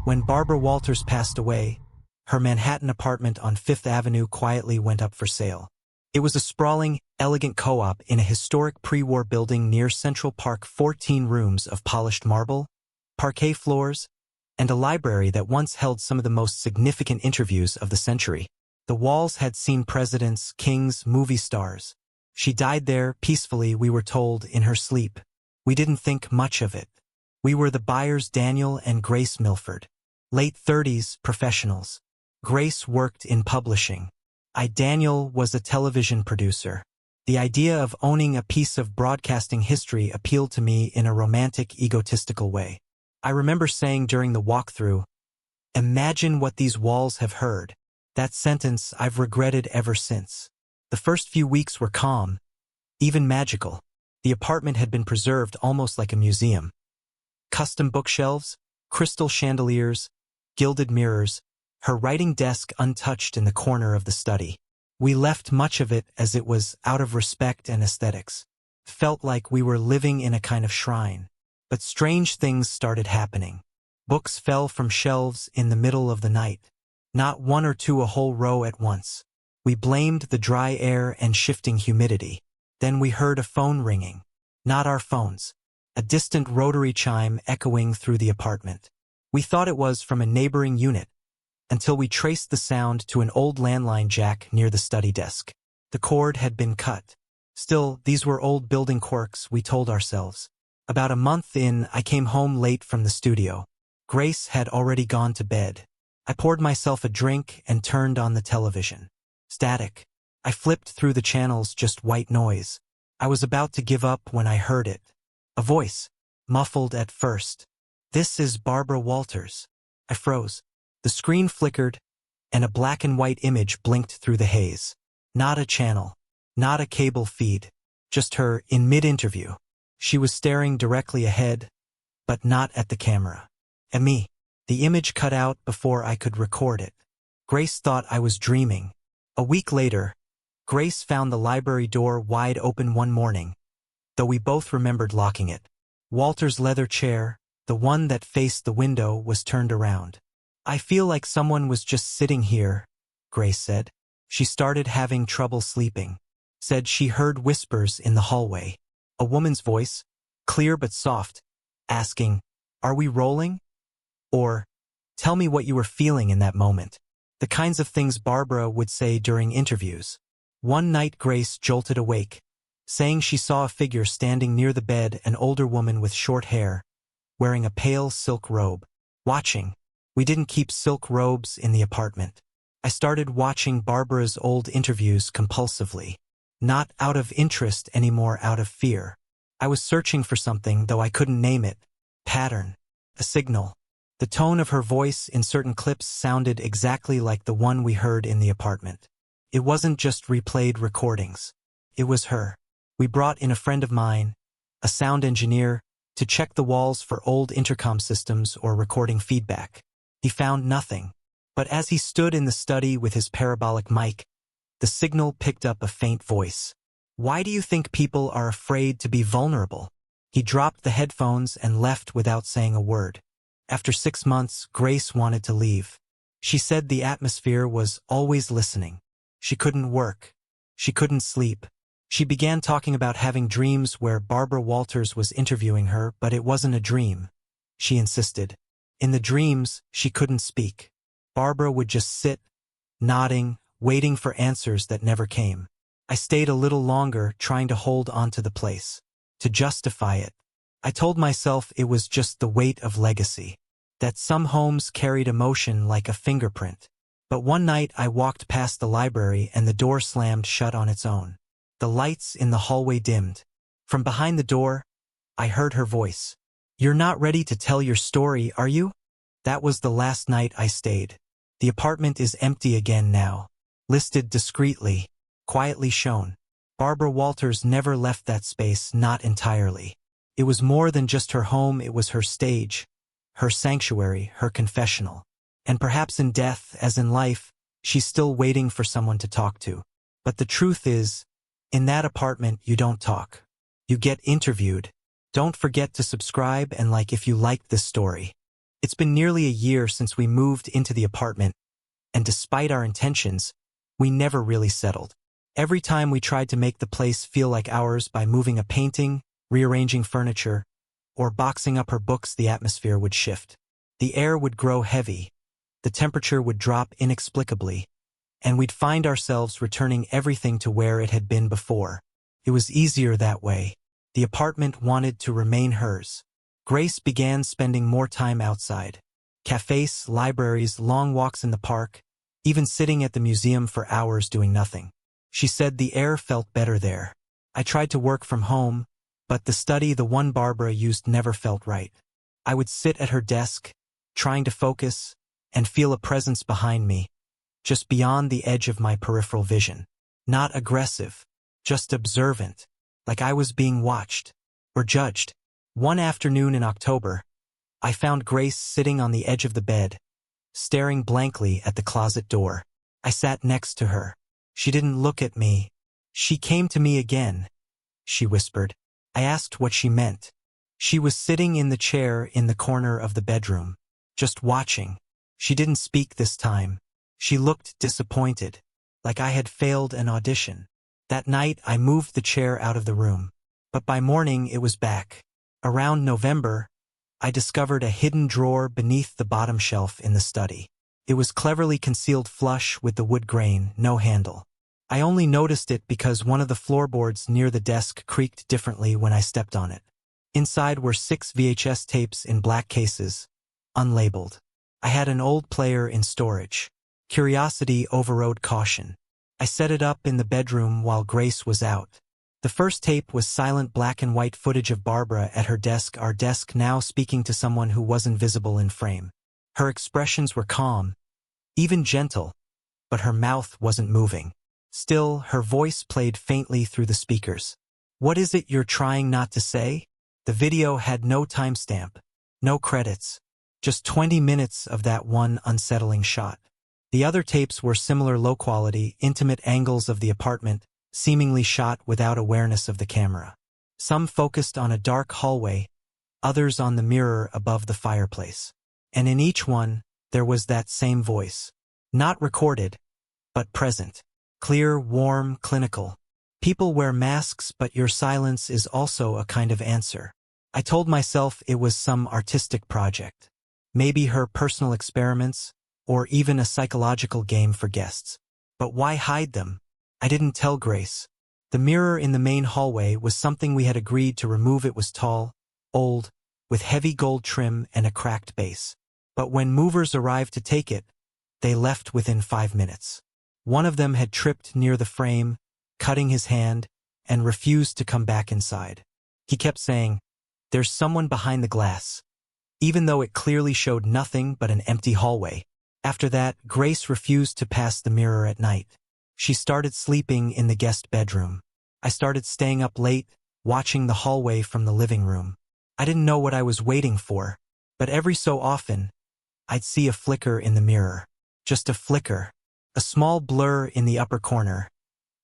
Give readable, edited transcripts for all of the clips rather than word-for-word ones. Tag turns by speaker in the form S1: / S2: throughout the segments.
S1: When Barbara Walters passed away, her Manhattan apartment on Fifth Avenue quietly went up for sale. It was a sprawling, elegant co-op in a historic pre-war building near Central Park, 14 rooms of polished marble, parquet floors, and a library that once held some of the most significant interviews of the century. The walls had seen presidents, kings, movie stars. She died there peacefully, we were told, in her sleep. We didn't think much of it. We were the buyers, Daniel and Grace Milford. Late 30s, professionals. Grace worked in publishing. Daniel was a television producer. The idea of owning a piece of broadcasting history appealed to me in a romantic, egotistical way. I remember saying during the walkthrough, "Imagine what these walls have heard." That sentence I've regretted ever since. The first few weeks were calm, even magical. The apartment had been preserved almost like a museum. Custom bookshelves, crystal chandeliers, gilded mirrors, her writing desk untouched in the corner of the study. We left much of it as it was, out of respect and aesthetics. Felt like we were living in a kind of shrine. But strange things started happening. Books fell from shelves in the middle of the night. Not one or two, a whole row at once. We blamed the dry air and shifting humidity. Then we heard a phone ringing. Not our phones. A distant rotary chime echoing through the apartment. We thought it was from a neighboring unit, until we traced the sound to an old landline jack near the study desk. The cord had been cut. Still, these were old building quirks, we told ourselves. About a month in, I came home late from the studio. Grace had already gone to bed. I poured myself a drink and turned on the television. Static. I flipped through the channels, just white noise. I was about to give up when I heard it. A voice, muffled at first. "This is Barbara Walters." I froze. The screen flickered, and a black and white image blinked through the haze. Not a channel, not a cable feed, just her in mid-interview. She was staring directly ahead, but not at the camera. At me. The image cut out before I could record it. Grace thought I was dreaming. A week later, Grace found the library door wide open one morning, though we both remembered locking it. Walter's leather chair, the one that faced the window, was turned around. "I feel like someone was just sitting here," Grace said. She started having trouble sleeping. Said she heard whispers in the hallway. A woman's voice, clear but soft, asking, "Are we rolling?" Or, "Tell me what you were feeling in that moment." The kinds of things Barbara would say during interviews. One night Grace jolted awake, saying she saw a figure standing near the bed, an older woman with short hair, wearing a pale silk robe. Watching. We didn't keep silk robes in the apartment. I started watching Barbara's old interviews compulsively. Not out of interest anymore, out of fear. I was searching for something, though I couldn't name it. Pattern. A signal. The tone of her voice in certain clips sounded exactly like the one we heard in the apartment. It wasn't just replayed recordings. It was her. We brought in a friend of mine, a sound engineer, to check the walls for old intercom systems or recording feedback. He found nothing. But as he stood in the study with his parabolic mic, the signal picked up a faint voice. "Why do you think people are afraid to be vulnerable?" He dropped the headphones and left without saying a word. After 6 months, Grace wanted to leave. She said the atmosphere was always listening. She couldn't work. She couldn't sleep. She began talking about having dreams where Barbara Walters was interviewing her, but it wasn't a dream, she insisted. In the dreams, she couldn't speak. Barbara would just sit, nodding, waiting for answers that never came. I stayed a little longer, trying to hold on to the place, to justify it. I told myself it was just the weight of legacy, that some homes carried emotion like a fingerprint. But one night I walked past the library and the door slammed shut on its own. The lights in the hallway dimmed. From behind the door, I heard her voice. "You're not ready to tell your story, are you?" That was the last night I stayed. The apartment is empty again now. Listed discreetly, quietly shown. Barbara Walters never left that space, not entirely. It was more than just her home, it was her stage, her sanctuary, her confessional. And perhaps in death, as in life, she's still waiting for someone to talk to. But the truth is, in that apartment you don't talk. You get interviewed. Don't forget to subscribe and like if you liked this story. It's been nearly a year since we moved into the apartment, and despite our intentions, we never really settled. Every time we tried to make the place feel like ours by moving a painting, rearranging furniture, or boxing up her books, the atmosphere would shift. The air would grow heavy, the temperature would drop inexplicably, and we'd find ourselves returning everything to where it had been before. It was easier that way. The apartment wanted to remain hers. Grace began spending more time outside. Cafes, libraries, long walks in the park, even sitting at the museum for hours doing nothing. She said the air felt better there. I tried to work from home, but the study, the one Barbara used, never felt right. I would sit at her desk, trying to focus, and feel a presence behind me, just beyond the edge of my peripheral vision. Not aggressive, just observant, like I was being watched or judged. One afternoon in October, I found Grace sitting on the edge of the bed, staring blankly at the closet door. I sat next to her. She didn't look at me. She came to me again, she whispered. I asked what she meant. She was sitting in the chair in the corner of the bedroom, just watching. She didn't speak this time. She looked disappointed, like I had failed an audition. That night I moved the chair out of the room, but by morning it was back. Around November, I discovered a hidden drawer beneath the bottom shelf in the study. It was cleverly concealed flush with the wood grain, no handle. I only noticed it because one of the floorboards near the desk creaked differently when I stepped on it. Inside were 6 VHS tapes in black cases, unlabeled. I had an old player in storage. Curiosity overrode caution. I set it up in the bedroom while Grace was out. The first tape was silent black and white footage of Barbara at her desk, our desk now, speaking to someone who wasn't visible in frame. Her expressions were calm, even gentle, but her mouth wasn't moving. Still, her voice played faintly through the speakers. What is it you're trying not to say? The video had no timestamp, no credits, just 20 minutes of that one unsettling shot. The other tapes were similar low-quality, intimate angles of the apartment, seemingly shot without awareness of the camera. Some focused on a dark hallway, others on the mirror above the fireplace. And in each one, there was that same voice. Not recorded, but present. Clear, warm, clinical. People wear masks, but your silence is also a kind of answer. I told myself it was some artistic project. Maybe her personal experiments, or even a psychological game for guests. But why hide them? I didn't tell Grace. The mirror in the main hallway was something we had agreed to remove. It was tall, old, with heavy gold trim and a cracked base. But when movers arrived to take it, they left within 5 minutes. One of them had tripped near the frame, cutting his hand, and refused to come back inside. He kept saying, "There's someone behind the glass," even though it clearly showed nothing but an empty hallway. After that, Grace refused to pass the mirror at night. She started sleeping in the guest bedroom. I started staying up late, watching the hallway from the living room. I didn't know what I was waiting for, but every so often, I'd see a flicker in the mirror. Just a flicker. A small blur in the upper corner,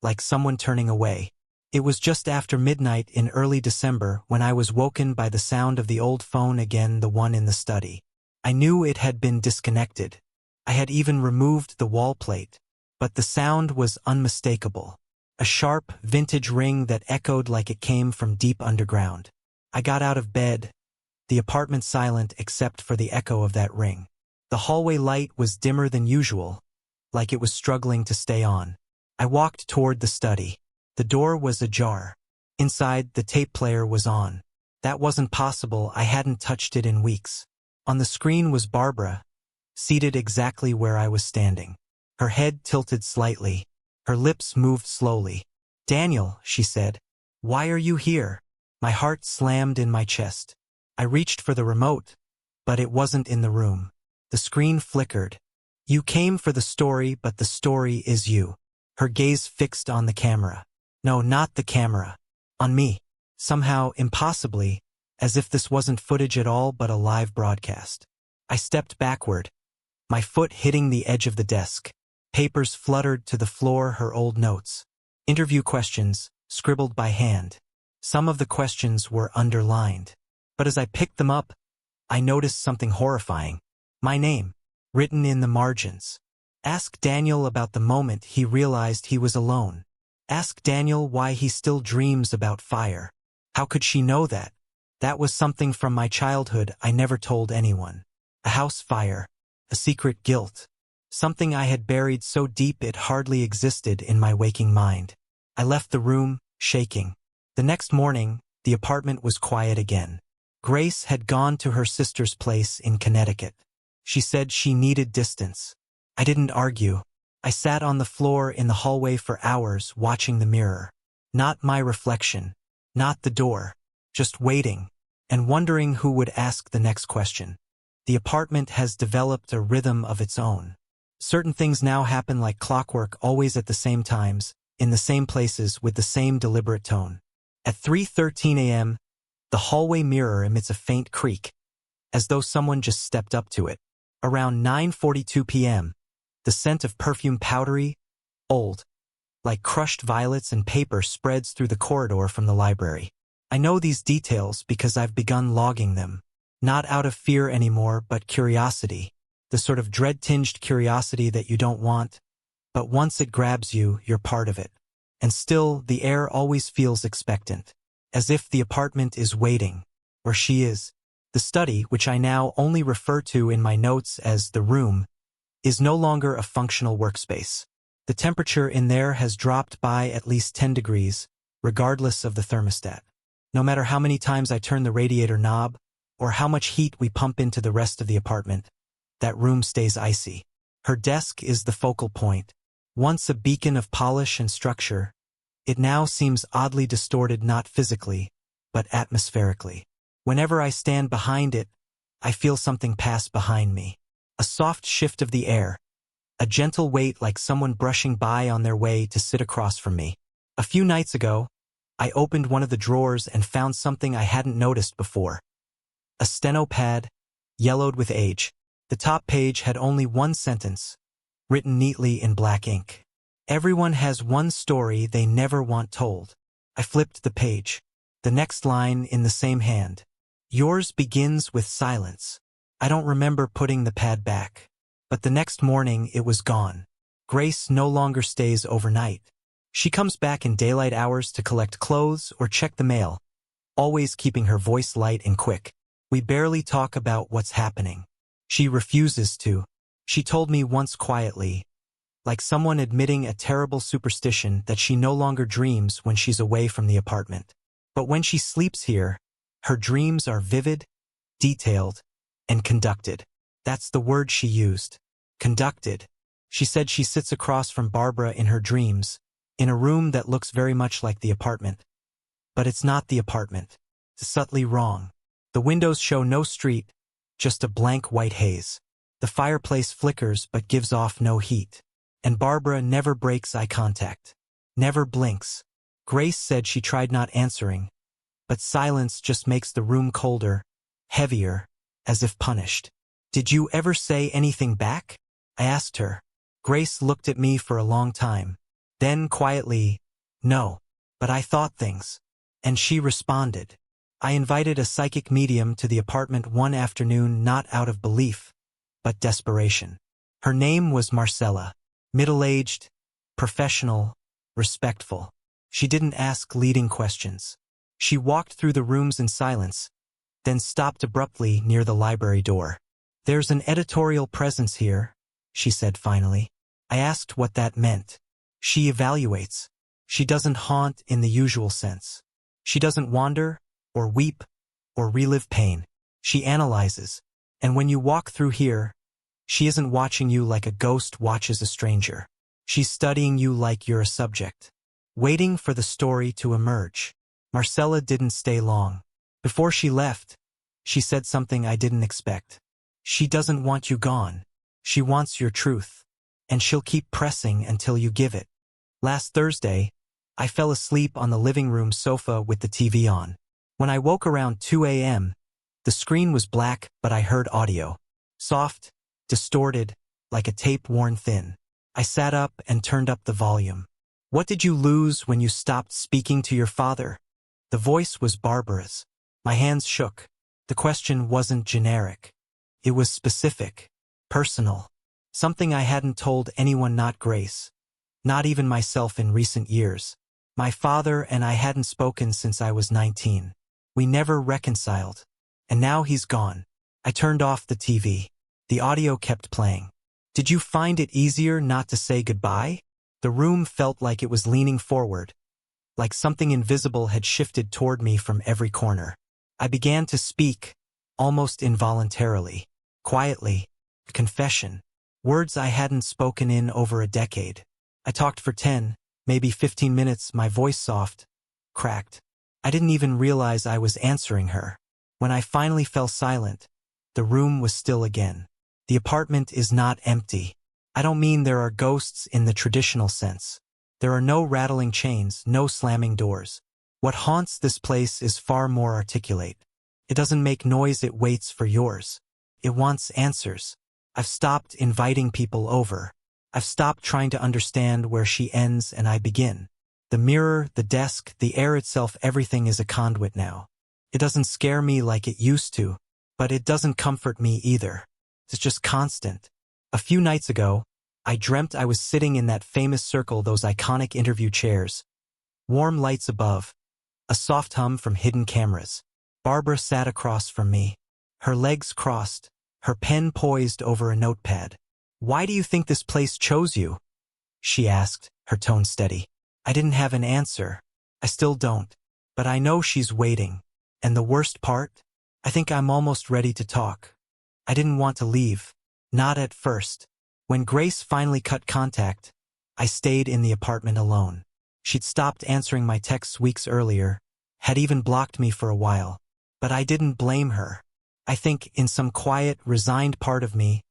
S1: like someone turning away. It was just after midnight in early December when I was woken by the sound of the old phone again, the one in the study. I knew it had been disconnected. I had even removed the wall plate, but the sound was unmistakable. A sharp, vintage ring that echoed like it came from deep underground. I got out of bed, the apartment silent except for the echo of that ring. The hallway light was dimmer than usual, like it was struggling to stay on. I walked toward the study. The door was ajar. Inside, the tape player was on. That wasn't possible. I hadn't touched it in weeks. On the screen was Barbara, seated exactly where I was standing. Her head tilted slightly. Her lips moved slowly. "Daniel," she said, "why are you here?" My heart slammed in my chest. I reached for the remote, but it wasn't in the room. The screen flickered. "You came for the story, but the story is you." Her gaze fixed on the camera. No, not the camera. On me. Somehow, impossibly, as if this wasn't footage at all but a live broadcast. I stepped backward, my foot hitting the edge of the desk. Papers fluttered to the floor, her old notes. Interview questions, scribbled by hand. Some of the questions were underlined. But as I picked them up, I noticed something horrifying. My name, written in the margins. Ask Daniel about the moment he realized he was alone. Ask Daniel why he still dreams about fire. How could she know that? That was something from my childhood I never told anyone. A house fire. A secret guilt. Something I had buried so deep it hardly existed in my waking mind. I left the room, shaking. The next morning, the apartment was quiet again. Grace had gone to her sister's place in Connecticut. She said she needed distance. I didn't argue. I sat on the floor in the hallway for hours watching the mirror. Not my reflection. Not the door. Just waiting. And wondering who would ask the next question. The apartment has developed a rhythm of its own. Certain things now happen like clockwork, always at the same times, in the same places with the same deliberate tone. At 3:13 a.m., the hallway mirror emits a faint creak, as though someone just stepped up to it. Around 9:42 p.m., the scent of perfume, powdery, old, like crushed violets and paper, spreads through the corridor from the library. I know these details because I've begun logging them. Not out of fear anymore, but curiosity. The sort of dread-tinged curiosity that you don't want, but once it grabs you, you're part of it. And still, the air always feels expectant, as if the apartment is waiting, or she is. The study, which I now only refer to in my notes as the room, is no longer a functional workspace. The temperature in there has dropped by at least 10 degrees, regardless of the thermostat. No matter how many times I turn the radiator knob, or how much heat we pump into the rest of the apartment, that room stays icy. Her desk is the focal point. Once a beacon of polish and structure, it now seems oddly distorted, not physically, but atmospherically. Whenever I stand behind it, I feel something pass behind me. A soft shift of the air, a gentle weight like someone brushing by on their way to sit across from me. A few nights ago, I opened one of the drawers and found something I hadn't noticed before. A steno pad, yellowed with age. The top page had only one sentence, written neatly in black ink. Everyone has one story they never want told. I flipped the page. The next line in the same hand. Yours begins with silence. I don't remember putting the pad back. But the next morning it was gone. Grace no longer stays overnight. She comes back in daylight hours to collect clothes or check the mail, always keeping her voice light and quick. We barely talk about what's happening. She refuses to. She told me once quietly, like someone admitting a terrible superstition, that she no longer dreams when she's away from the apartment. But when she sleeps here, her dreams are vivid, detailed, and conducted. That's the word she used. Conducted. She said she sits across from Barbara in her dreams, in a room that looks very much like the apartment. But it's not the apartment. It's subtly wrong. The windows show no street, just a blank white haze. The fireplace flickers but gives off no heat. And Barbara never breaks eye contact. Never blinks. Grace said she tried not answering, but silence just makes the room colder, heavier, as if punished. Did you ever say anything back? I asked her. Grace looked at me for a long time. Then quietly, no, but I thought things. And she responded. I invited a psychic medium to the apartment one afternoon, not out of belief, but desperation. Her name was Marcella. Middle-aged, professional, respectful. She didn't ask leading questions. She walked through the rooms in silence, then stopped abruptly near the library door. There's an editorial presence here, she said finally. I asked what that meant. She evaluates. She doesn't haunt in the usual sense. She doesn't wander, or weep, or relive pain. She analyzes. And when you walk through here, she isn't watching you like a ghost watches a stranger. She's studying you like you're a subject, waiting for the story to emerge. Marcella didn't stay long. Before she left, she said something I didn't expect. She doesn't want you gone. She wants your truth. And she'll keep pressing until you give it. Last Thursday, I fell asleep on the living room sofa with the TV on. When I woke around 2 a.m., the screen was black, but I heard audio. Soft, distorted, like a tape worn thin. I sat up and turned up the volume. What did you lose when you stopped speaking to your father? The voice was Barbara's. My hands shook. The question wasn't generic. It was specific, personal. Something I hadn't told anyone, not Grace. Not even myself in recent years. My father and I hadn't spoken since I was 19. We never reconciled. And now he's gone. I turned off the TV. The audio kept playing. Did you find it easier not to say goodbye? The room felt like it was leaning forward, like something invisible had shifted toward me from every corner. I began to speak, almost involuntarily, quietly, a confession, words I hadn't spoken in over a decade. I talked for 10, maybe 15 minutes, my voice soft, cracked. I didn't even realize I was answering her. When I finally fell silent, the room was still again. The apartment is not empty. I don't mean there are ghosts in the traditional sense. There are no rattling chains, no slamming doors. What haunts this place is far more articulate. It doesn't make noise, it waits for yours. It wants answers. I've stopped inviting people over. I've stopped trying to understand where she ends and I begin. The mirror, the desk, the air itself, everything is a conduit now. It doesn't scare me like it used to, but it doesn't comfort me either. It's just constant. A few nights ago, I dreamt I was sitting in that famous circle, those iconic interview chairs. Warm lights above, a soft hum from hidden cameras. Barbara sat across from me, her legs crossed, her pen poised over a notepad. "Why do you think this place chose you?" she asked, her tone steady. I didn't have an answer. I still don't. But I know she's waiting. And the worst part? I think I'm almost ready to talk. I didn't want to leave. Not at first. When Grace finally cut contact, I stayed in the apartment alone. She'd stopped answering my texts weeks earlier, had even blocked me for a while. But I didn't blame her. I think, in some quiet, resigned part of me,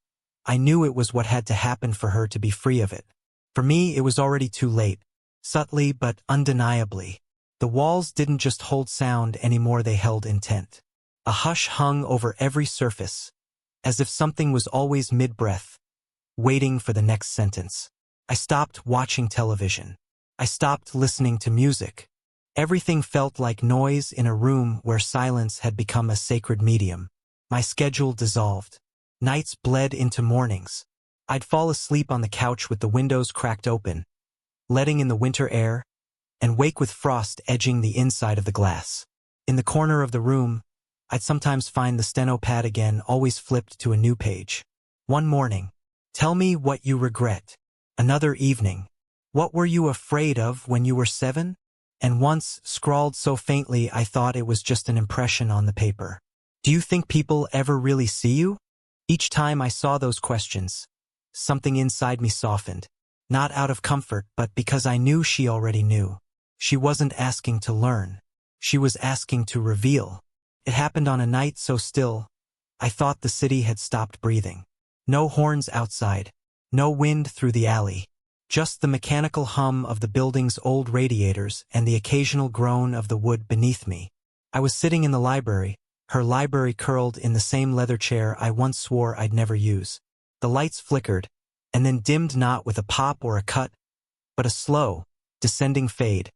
S1: I knew it was what had to happen for her to be free of it. For me, it was already too late. Subtly but undeniably. The walls didn't just hold sound anymore, they held intent. A hush hung over every surface, as if something was always mid-breath, waiting for the next sentence. I stopped watching television. I stopped listening to music. Everything felt like noise in a room where silence had become a sacred medium. My schedule dissolved. Nights bled into mornings. I'd fall asleep on the couch with the windows cracked open, letting in the winter air, and wake with frost edging the inside of the glass. In the corner of the room, I'd sometimes find the steno pad again, always flipped to a new page. One morning, "Tell me what you regret." Another evening, "What were you afraid of when you were 7? And once, scrawled so faintly I thought it was just an impression on the paper. "Do you think people ever really see you?" Each time I saw those questions, something inside me softened. Not out of comfort, but because I knew she already knew. She wasn't asking to learn. She was asking to reveal. It happened on a night so still, I thought the city had stopped breathing. No horns outside. No wind through the alley. Just the mechanical hum of the building's old radiators and the occasional groan of the wood beneath me. I was sitting in the library, her library curled in the same leather chair I once swore I'd never use. The lights flickered, and then dimmed, not with a pop or a cut, but a slow, descending fade,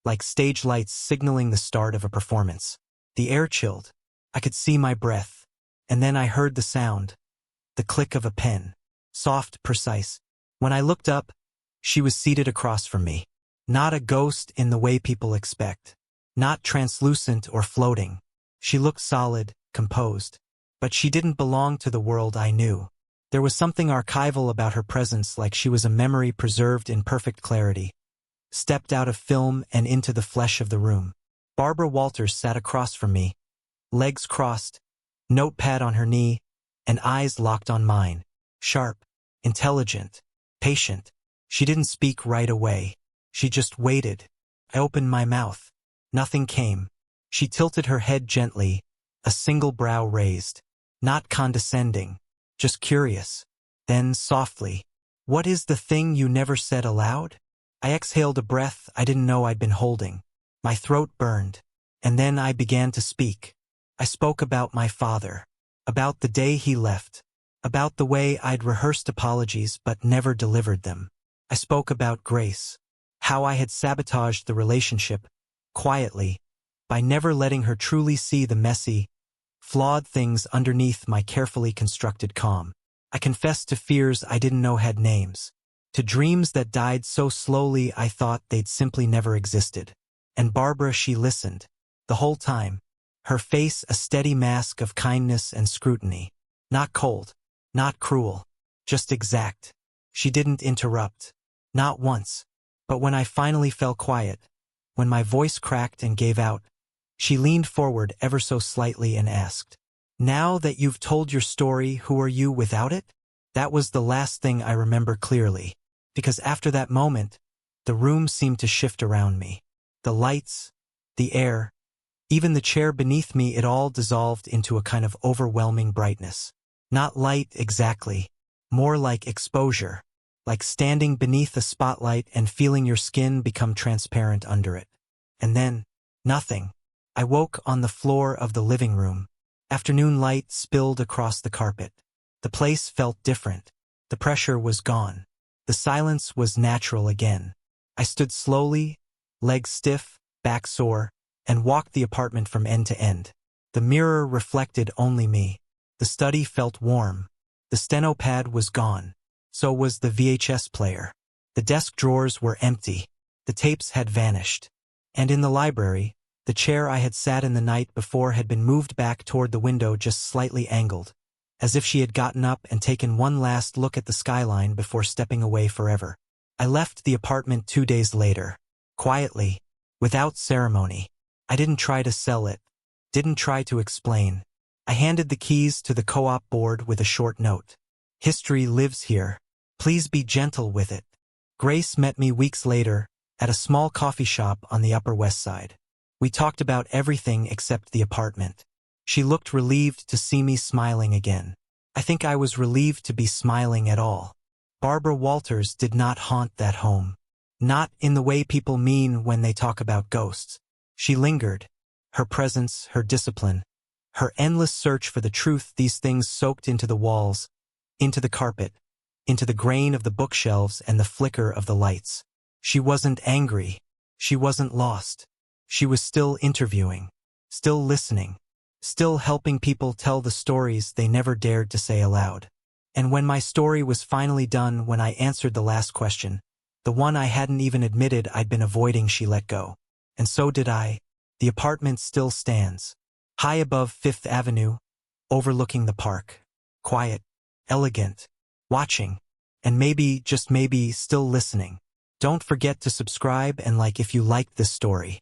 S1: like stage lights signaling the start of a performance. The air chilled. I could see my breath. And then I heard the sound. The click of a pen. Soft, precise. When I looked up, she was seated across from me. Not a ghost in the way people expect. Not translucent or floating. She looked solid, composed. But she didn't belong to the world I knew. There was something archival about her presence, like she was a memory preserved in perfect clarity. Stepped out of film and into the flesh of the room. Barbara Walters sat across from me, legs crossed, notepad on her knee, and eyes locked on mine. Sharp, intelligent, patient. She didn't speak right away. She just waited. I opened my mouth. Nothing came. She tilted her head gently, a single brow raised. Not condescending, just curious. Then softly, "What is the thing you never said aloud?" I exhaled a breath I didn't know I'd been holding. My throat burned. And then I began to speak. I spoke about my father. About the day he left. About the way I'd rehearsed apologies but never delivered them. I spoke about Grace. How I had sabotaged the relationship, quietly, by never letting her truly see the messy, flawed things underneath my carefully constructed calm. I confessed to fears I didn't know had names, to dreams that died so slowly I thought they'd simply never existed. And Barbara, she listened. The whole time, her face a steady mask of kindness and scrutiny. Not cold, not cruel, just exact. She didn't interrupt. Not once. But when I finally fell quiet, when my voice cracked and gave out, she leaned forward ever so slightly and asked, "Now that you've told your story, who are you without it?" That was the last thing I remember clearly, because after that moment, the room seemed to shift around me. The lights, the air, even the chair beneath me, it all dissolved into a kind of overwhelming brightness. Not light exactly, more like exposure, like standing beneath a spotlight and feeling your skin become transparent under it. And then, nothing. I woke on the floor of the living room. Afternoon light spilled across the carpet. The place felt different. The pressure was gone. The silence was natural again. I stood slowly, legs stiff, back sore, and walked the apartment from end to end. The mirror reflected only me. The study felt warm. The steno pad was gone. So was the VHS player. The desk drawers were empty. The tapes had vanished. And in the library, the chair I had sat in the night before had been moved back toward the window, just slightly angled, as if she had gotten up and taken one last look at the skyline before stepping away forever. I left the apartment 2 days later. Quietly, without ceremony. I didn't try to sell it. Didn't try to explain. I handed the keys to the co-op board with a short note. "History lives here. Please be gentle with it." Grace met me weeks later, at a small coffee shop on the Upper West Side. We talked about everything except the apartment. She looked relieved to see me smiling again. I think I was relieved to be smiling at all. Barbara Walters did not haunt that home. Not in the way people mean when they talk about ghosts. She lingered. Her presence, her discipline, her endless search for the truth, these things soaked into the walls, into the carpet, into the grain of the bookshelves and the flicker of the lights. She wasn't angry. She wasn't lost. She was still interviewing, still listening, still helping people tell the stories they never dared to say aloud. And when my story was finally done, when I answered the last question, the one I hadn't even admitted I'd been avoiding, she let go. And so did I. The apartment still stands, high above 5th Avenue, overlooking the park. Quiet, elegant, watching, and maybe, just maybe, still listening. Don't forget to subscribe and like if you liked this story.